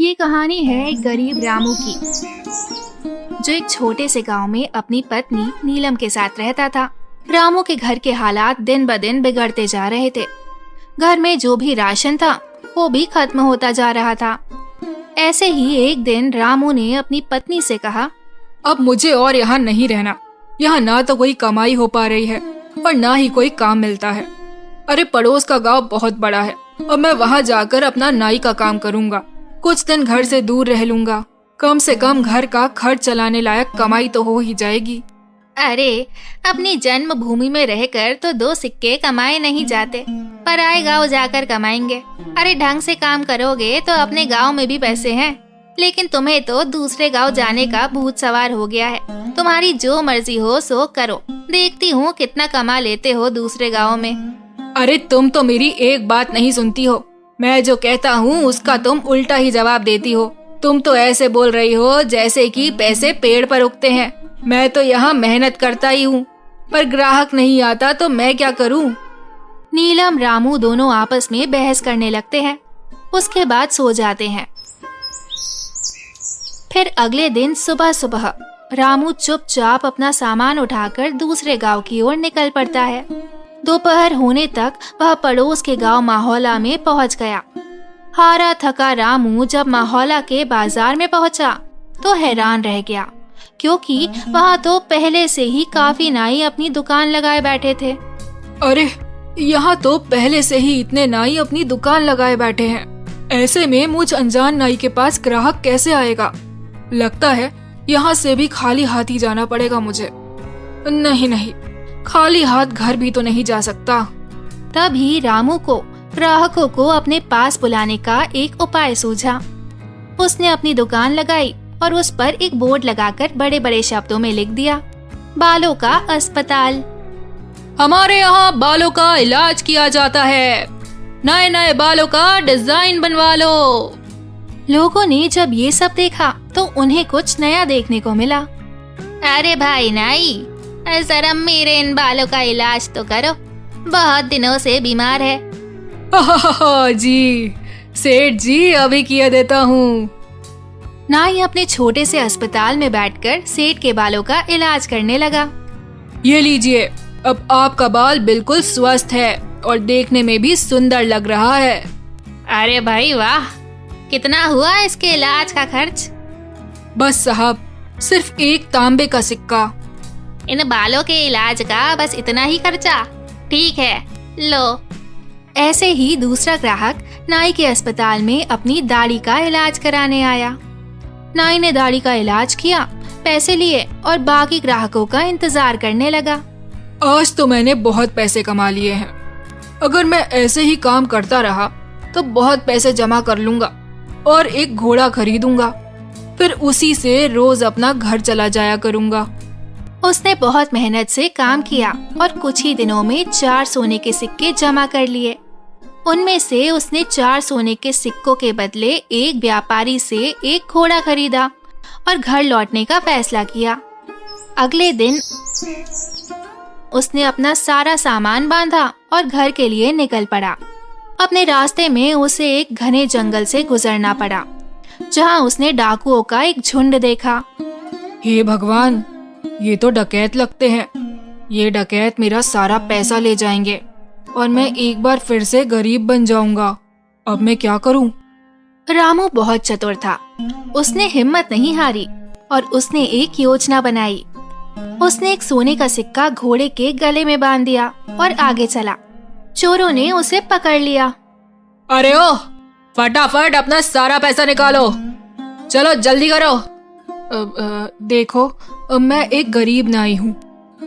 ये कहानी है एक गरीब रामू की, जो एक छोटे से गांव में अपनी पत्नी नीलम के साथ रहता था। रामू के घर के हालात दिन ब दिन बिगड़ते जा रहे थे। घर में जो भी राशन था वो भी खत्म होता जा रहा था। ऐसे ही एक दिन रामू ने अपनी पत्नी से कहा, अब मुझे और यहाँ नहीं रहना। यहाँ ना तो कोई कमाई हो पा रही है और ना ही कोई काम मिलता है। अरे पड़ोस का गांव बहुत बड़ा है और मैं वहाँ जाकर अपना नाई का काम करूँगा। कुछ दिन घर से दूर रह लूंगा, कम से कम घर का खर्च चलाने लायक कमाई तो हो ही जाएगी। अरे अपनी जन्मभूमि में रहकर तो 2 सिक्के कमाए नहीं जाते, पराए गांव जाकर कमाएंगे। अरे ढंग से काम करोगे तो अपने गांव में भी पैसे हैं, लेकिन तुम्हें तो दूसरे गांव जाने का भूत सवार हो गया है। तुम्हारी जो मर्जी हो सो करो, देखती हूँ कितना कमा लेते हो दूसरे गाँव में। अरे तुम तो मेरी एक बात नहीं सुनती हो। मैं जो कहता हूँ उसका तुम उल्टा ही जवाब देती हो। तुम तो ऐसे बोल रही हो जैसे कि पैसे पेड़ पर उगते हैं। मैं तो यहाँ मेहनत करता ही हूँ, पर ग्राहक नहीं आता तो मैं क्या करूँ। नीलम रामू दोनों आपस में बहस करने लगते हैं। उसके बाद सो जाते हैं। फिर अगले दिन सुबह सुबह रामू चुपचाप अपना सामान उठाकर दूसरे गांव की ओर निकल पड़ता है। दोपहर होने तक वह पड़ोस के गांव माहौला में पहुंच गया। हारा थका रामू जब माहौला के बाजार में पहुंचा तो हैरान रह गया, क्योंकि वहां तो पहले से ही काफी नाई अपनी दुकान लगाए बैठे थे। अरे यहाँ तो पहले से ही इतने नाई अपनी दुकान लगाए बैठे हैं। ऐसे में मुझ अनजान नाई के पास ग्राहक कैसे आएगा। लगता है यहाँ से भी खाली हाथ ही जाना पड़ेगा मुझे। नहीं, खाली हाथ घर भी तो नहीं जा सकता। तभी रामू को ग्राहकों को अपने पास बुलाने का एक उपाय सूझा। उसने अपनी दुकान लगाई और उस पर एक बोर्ड लगाकर बड़े बड़े शब्दों में लिख दिया, बालों का अस्पताल। हमारे यहाँ बालों का इलाज किया जाता है, नए नए बालों का डिजाइन बनवा लो। लोगों ने जब ये सब देखा तो उन्हें कुछ नया देखने को मिला। अरे भाई नाई, जरा मेरे इन बालों का इलाज तो करो, बहुत दिनों से बीमार है। जी सेठ जी, अभी किया देता हूँ। नाई अपने छोटे से अस्पताल में बैठकर सेठ के बालों का इलाज करने लगा। ये लीजिए, अब आपका बाल बिल्कुल स्वस्थ है और देखने में भी सुंदर लग रहा है। अरे भाई वाह, कितना हुआ इसके इलाज का खर्च? बस साहब, सिर्फ एक तांबे का सिक्का। इन बालों के इलाज का बस इतना ही खर्चा? ठीक है, लो। ऐसे ही दूसरा ग्राहक नाई के अस्पताल में अपनी दाढ़ी का इलाज कराने आया। नाई ने दाढ़ी का इलाज किया, पैसे लिए और बाकी ग्राहकों का इंतजार करने लगा। आज तो मैंने बहुत पैसे कमा लिए हैं। अगर मैं ऐसे ही काम करता रहा तो बहुत पैसे जमा कर लूंगा और एक घोड़ा खरीदूंगा, फिर उसी से रोज अपना घर चला जाया करूंगा। उसने बहुत मेहनत से काम किया और कुछ ही दिनों में 4 सोने के सिक्के जमा कर लिए। उनमें से उसने 4 सोने के सिक्कों के बदले एक व्यापारी से एक घोड़ा खरीदा और घर लौटने का फैसला किया। अगले दिन उसने अपना सारा सामान बांधा और घर के लिए निकल पड़ा। अपने रास्ते में उसे एक घने जंगल से गुजरना पड़ा, जहां उसने डाकुओं का एक झुंड देखा। हे भगवान, ये तो डकैत लगते हैं। ये डकैत मेरा सारा पैसा ले जाएंगे और मैं एक बार फिर से गरीब बन जाऊंगा। अब मैं क्या करूं? रामू बहुत चतुर था। उसने हिम्मत नहीं हारी और उसने एक योजना बनाई। उसने एक सोने का सिक्का घोड़े के गले में बांध दिया और आगे चला। चोरों ने उसे पकड़ लिया। अरे ओ, फटाफट अपना सारा पैसा निकालो, चलो जल्दी करो। देखो, मैं एक गरीब नाई हूँ।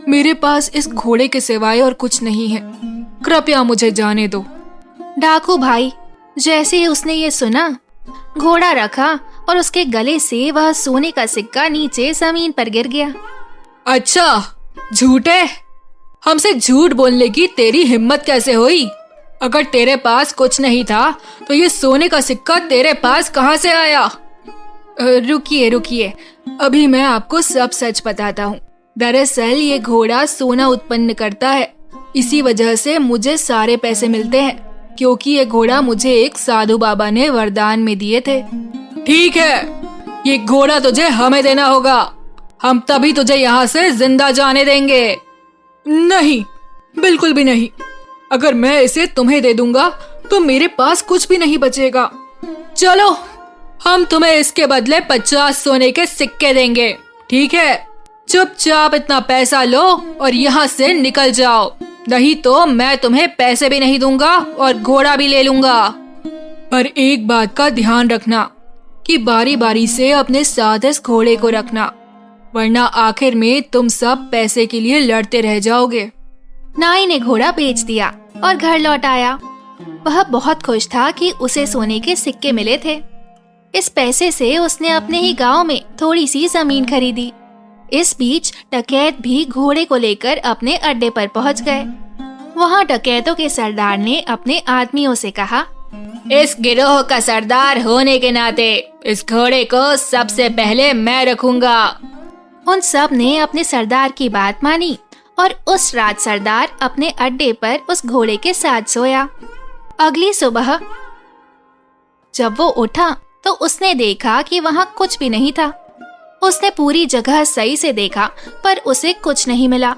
मेरे पास इस घोड़े के सिवाय और कुछ नहीं है। कृपया मुझे जाने दो। डाकू भाई, जैसे ही उसने ये सुना, घोड़ा रखा और उसके गले से वह सोने का सिक्का नीचे जमीन पर गिर गया। अच्छा, झूठे, हमसे झूठ बोलने की तेरी हिम्मत कैसे हुई? अगर तेरे पास कुछ नहीं था तो ये सोने का सिक्का तेरे पास कहाँ से आया? रुकिए, अभी मैं आपको सब सच बताता हूँ। दरअसल ये घोड़ा सोना उत्पन्न करता है, इसी वजह से मुझे सारे पैसे मिलते हैं, क्योंकि ये घोड़ा मुझे एक साधु बाबा ने वरदान में दिए थे। ठीक है, ये घोड़ा तुझे हमें देना होगा। हम तभी तुझे यहाँ से जिंदा जाने देंगे। नहीं, बिल्कुल भी नहीं। अगर मैं इसे तुम्हें दे दूंगा तो मेरे पास कुछ भी नहीं बचेगा। चलो, हम तुम्हें इसके बदले 50 सोने के सिक्के देंगे, ठीक है? चुपचाप इतना पैसा लो और यहाँ से निकल जाओ, नहीं तो मैं तुम्हें पैसे भी नहीं दूंगा और घोड़ा भी ले लूंगा। पर एक बात का ध्यान रखना कि बारी बारी से अपने साथ इस घोड़े को रखना, वरना आखिर में तुम सब पैसे के लिए लड़ते रह जाओगे। नाई ने घोड़ा बेच दिया और घर लौट आया। वह बहुत खुश था कि उसे सोने के सिक्के मिले थे। इस पैसे से उसने अपने ही गांव में थोड़ी सी जमीन खरीदी। इस बीच डकैत भी घोड़े को लेकर अपने अड्डे पर पहुंच गए। वहां डकैतों के सरदार ने अपने आदमियों से कहा, इस गिरोह का सरदार होने के नाते इस घोड़े को सबसे पहले मैं रखूंगा। उन सब ने अपने सरदार की बात मानी और उस रात सरदार अपने अड्डे पर उस घोड़े के साथ सोया। अगली सुबह जब वो उठा तो उसने देखा कि वहाँ कुछ भी नहीं था। उसने पूरी जगह सही से देखा पर उसे कुछ नहीं मिला।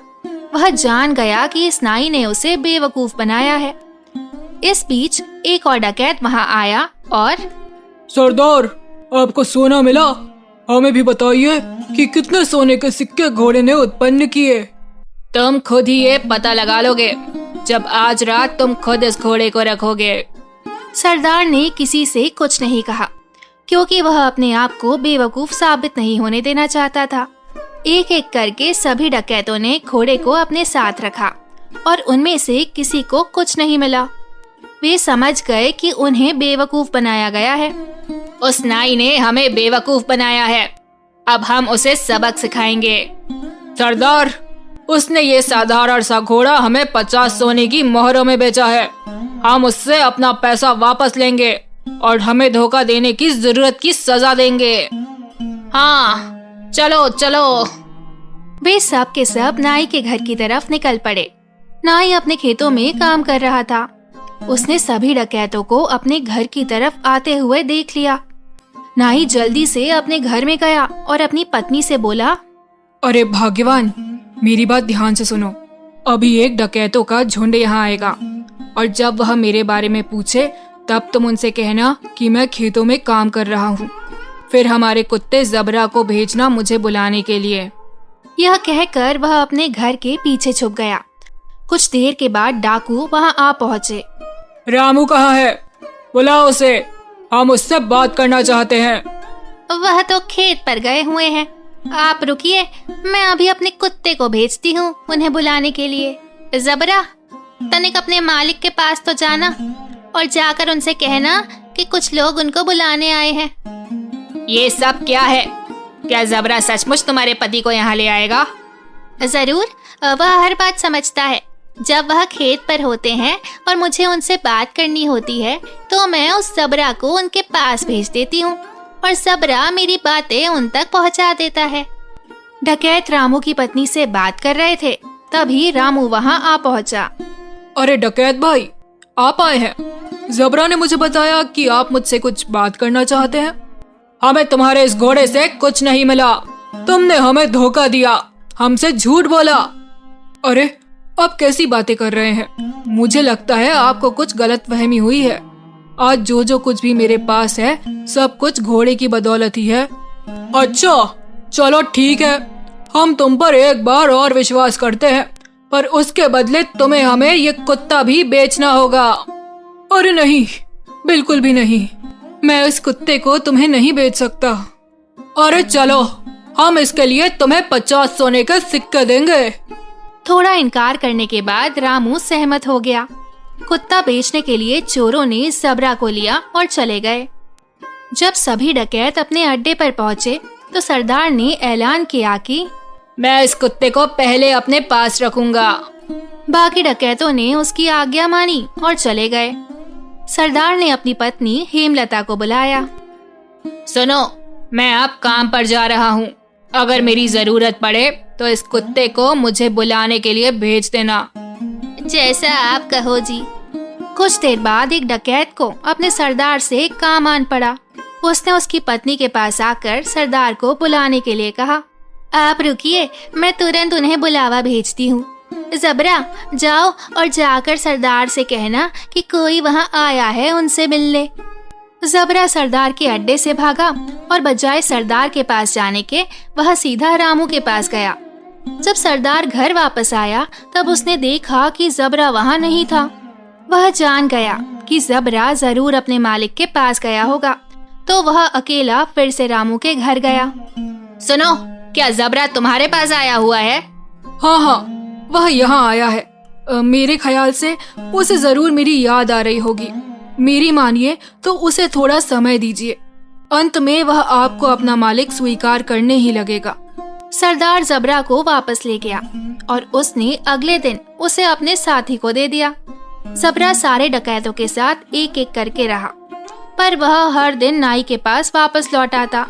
वह जान गया कि इस नाई ने उसे बेवकूफ बनाया है। इस बीच एक और डकैत वहाँ आया और सरदार, आपको सोना मिला? हमें भी बताइए कि कितने सोने के सिक्के घोड़े ने उत्पन्न किए। तुम खुद ही ये पता लगा लोगे जब आज रात तुम खुद इस घोड़े को रखोगे। सरदार ने किसी से कुछ नहीं कहा क्योंकि वह अपने आप को बेवकूफ साबित नहीं होने देना चाहता था। एक एक करके सभी डकैतों ने घोड़े को अपने साथ रखा और उनमें से किसी को कुछ नहीं मिला। वे समझ गए कि उन्हें बेवकूफ बनाया गया है। उस नाई ने हमें बेवकूफ बनाया है, अब हम उसे सबक सिखाएंगे। सरदार, उसने ये साधारण सा घोड़ा हमें 50 सोने की मोहरों में बेचा है। हम उससे अपना पैसा वापस लेंगे और हमें धोखा देने की जरूरत की सजा देंगे। हाँ, चलो चलो। वे सब के सब नाई के घर की तरफ निकल पड़े। नाई अपने खेतों में काम कर रहा था। उसने सभी डकैतों को अपने घर की तरफ आते हुए देख लिया। नाई जल्दी से अपने घर में गया और अपनी पत्नी से बोला, अरे भाग्यवान, मेरी बात ध्यान से सुनो। अभी एक डकैतों का झुंड यहाँ आएगा और जब वह मेरे बारे में पूछे तब तुम उनसे कहना कि मैं खेतों में काम कर रहा हूँ। फिर हमारे कुत्ते जबरा को भेजना मुझे बुलाने के लिए। यह कहकर वह अपने घर के पीछे छुप गया। कुछ देर के बाद डाकू वहाँ आ पहुँचे। रामू कहाँ है? बुलाओ उसे, हम उससे बात करना चाहते हैं। वह तो खेत पर गए हुए हैं। आप रुकिए, मैं अभी अपने कुत्ते को भेजती हूँ उन्हें बुलाने के लिए। जबरा, तनिक अपने मालिक के पास तो जाना और जाकर उनसे कहना कि कुछ लोग उनको बुलाने आए हैं। ये सब क्या है? क्या जबरा सचमुच तुम्हारे पति को यहाँ ले आएगा? जरूर, वह हर बात समझता है। जब वह खेत पर होते हैं और मुझे उनसे बात करनी होती है तो मैं उस जबरा को उनके पास भेज देती हूँ और जबरा मेरी बातें उन तक पहुँचा देता है। डकैत रामू की पत्नी से बात कर रहे थे, तभी रामू वहाँ आ पहुँचा। अरे डकैत भाई, आप आए हैं? जबरा ने मुझे बताया कि आप मुझसे कुछ बात करना चाहते हैं। हमें तुम्हारे इस घोड़े से कुछ नहीं मिला। तुमने हमें धोखा दिया, हमसे झूठ बोला। अरे, आप कैसी बातें कर रहे हैं? मुझे लगता है आपको कुछ गलतफहमी हुई है। आज जो कुछ भी मेरे पास है सब कुछ घोड़े की बदौलत ही है। अच्छा, चलो ठीक है, हम तुम पर एक बार और विश्वास करते हैं, पर उसके बदले तुम्हें हमें ये कुत्ता भी बेचना होगा। अरे नहीं, बिल्कुल भी नहीं, मैं इस कुत्ते को तुम्हें नहीं बेच सकता। अरे चलो, हम इसके लिए तुम्हें 50 सोने के सिक्के देंगे। थोड़ा इनकार करने के बाद रामू सहमत हो गया। कुत्ता बेचने के लिए चोरों ने जबरा को लिया और चले गए। जब सभी डकैत अपने अड्डे पर पहुंचे तो सरदार ने ऐलान किया कि मैं इस कुत्ते को पहले अपने पास रखूंगा। बाकी डकैतों ने उसकी आज्ञा मानी और चले गए। सरदार ने अपनी पत्नी हेमलता को बुलाया। सुनो, मैं अब काम पर जा रहा हूँ। अगर मेरी जरूरत पड़े तो इस कुत्ते को मुझे बुलाने के लिए भेज देना। जैसा आप कहो जी। कुछ देर बाद एक डकैत को अपने सरदार से काम आन पड़ा। उसने उसकी पत्नी के पास आकर सरदार को बुलाने के लिए कहा। आप रुकिए, मैं तुरंत उन्हें बुलावा भेजती हूँ। ज़बरा, जाओ और जाकर सरदार से कहना कि कोई वहाँ आया है उनसे मिलने। ज़बरा सरदार के अड्डे से भागा और बजाय सरदार के पास जाने के वह सीधा रामू के पास गया। जब सरदार घर वापस आया तब उसने देखा कि ज़बरा वहाँ नहीं था। वह जान गया कि ज़बरा जरूर अपने मालिक के पास गया होगा, तो वह अकेला फिर से रामू के घर गया। सुनो, क्या ज़बरा तुम्हारे पास आया हुआ है? हाँ, वह यहाँ आया है। मेरे ख्याल से उसे जरूर मेरी याद आ रही होगी। मेरी मानिए तो उसे थोड़ा समय दीजिए, अंत में वह आपको अपना मालिक स्वीकार करने ही लगेगा। सरदार ज़बरा को वापस ले गया और उसने अगले दिन उसे अपने साथी को दे दिया। ज़बरा सारे डकैतों के साथ एक एक करके रहा, पर वह हर दिन नाई के पास वापस लौट आता।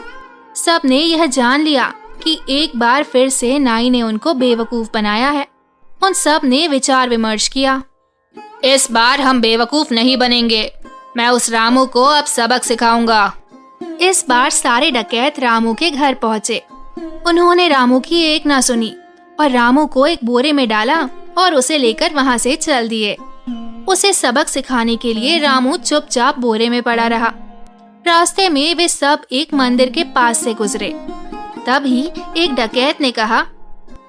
सब ने यह जान लिया कि एक बार फिर से नाई ने उनको बेवकूफ बनाया है। उन सब ने विचार विमर्श किया। इस बार हम बेवकूफ नहीं बनेंगे। मैं उस रामू को अब सबक सिखाऊंगा। इस बार सारे डकैत रामू के घर पहुँचे। उन्होंने रामू की एक ना सुनी और रामू को एक बोरे में डाला और उसे लेकर वहाँ से चल दिए। उसे सबक सिखाने के लिए रामू चुपचाप बोरे में पड़ा रहा। रास्ते में वे सब एक मंदिर के पास से गुजरे। तभी एक डकैत ने कहा,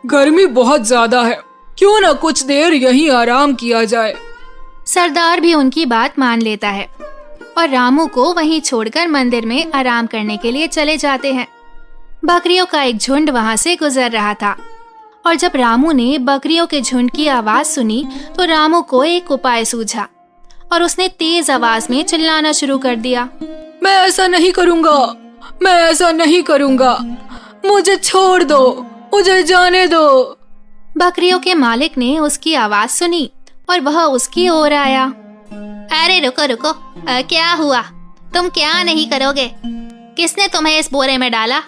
गर्मी बहुत ज्यादा है, क्यों न कुछ देर यहीं आराम किया जाए। सरदार भी उनकी बात मान लेता है और रामू को वहीं छोड़कर मंदिर में आराम करने के लिए चले जाते हैं। बकरियों का एक झुंड वहां से गुजर रहा था और जब रामू ने बकरियों के झुंड की आवाज सुनी तो रामू को एक उपाय सूझा और उसने तेज आवाज में चिल्लाना शुरू कर दिया। मैं ऐसा नहीं करूँगा, मैं ऐसा नहीं करूँगा, मुझे छोड़ दो, मुझे जाने दो। बकरियों के मालिक ने उसकी आवाज सुनी और वह उसकी ओर आया। अरे रुको रुको, क्या हुआ? तुम क्या नहीं करोगे? किसने तुम्हें इस बोरे में डाला?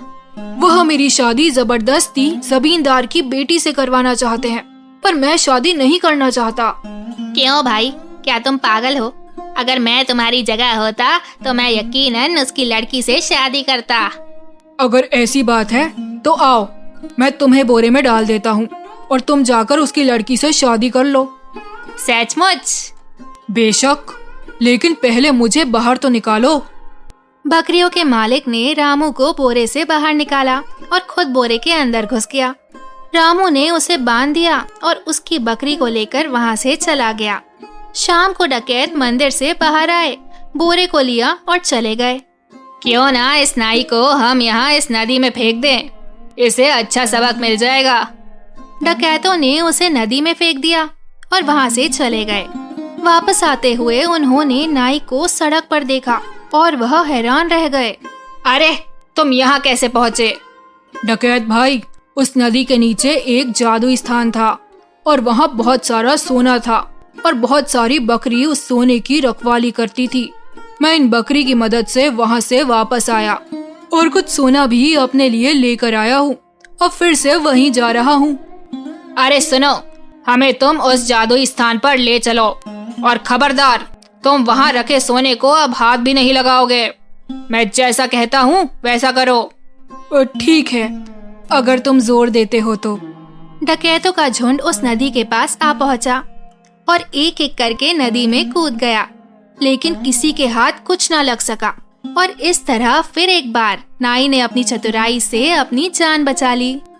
वह मेरी शादी जबरदस्ती जमींदार की बेटी से करवाना चाहते हैं, पर मैं शादी नहीं करना चाहता। क्यों भाई, क्या तुम पागल हो? अगर मैं तुम्हारी जगह होता तो मैं यकीनन उसकी लड़की से शादी करता। अगर ऐसी बात है तो आओ, मैं तुम्हें बोरे में डाल देता हूँ और तुम जाकर उसकी लड़की से शादी कर लो। सचमुच? बेशक, लेकिन पहले मुझे बाहर तो निकालो। बकरियों के मालिक ने रामू को बोरे से बाहर निकाला और खुद बोरे के अंदर घुस गया। रामू ने उसे बांध दिया और उसकी बकरी को लेकर वहां से चला गया। शाम को डकैत मंदिर से बाहर आए, बोरे को लिया और चले गए। क्यों ना इस नाई को हम यहाँ इस नदी में फेंक दें, इसे अच्छा सबक मिल जाएगा। डकैतों ने उसे नदी में फेंक दिया और वहां से चले गए। वापस आते हुए उन्होंने नाई को सड़क पर देखा और वह हैरान रह गए। अरे, तुम यहाँ कैसे पहुँचे? डकैत भाई, उस नदी के नीचे एक जादुई स्थान था और वहाँ बहुत सारा सोना था और बहुत सारी बकरी उस सोने की रखवाली करती थी। मैं इन बकरी की मदद से वहाँ से वापस आया और कुछ सोना भी अपने लिए लेकर आया हूँ। अब फिर से वहीं जा रहा हूँ। अरे सुनो, हमें तुम उस जादुई स्थान पर ले चलो और खबरदार, तुम वहाँ रखे सोने को अब हाथ भी नहीं लगाओगे। मैं जैसा कहता हूँ वैसा करो। ठीक है, अगर तुम जोर देते हो तो। डकैतों का झुंड उस नदी के पास आ पहुँचा और एक एक करके नदी में कूद गया, लेकिन किसी के हाथ कुछ न लग सका और इस तरह फिर एक बार नाई ने अपनी चतुराई से अपनी जान बचा ली।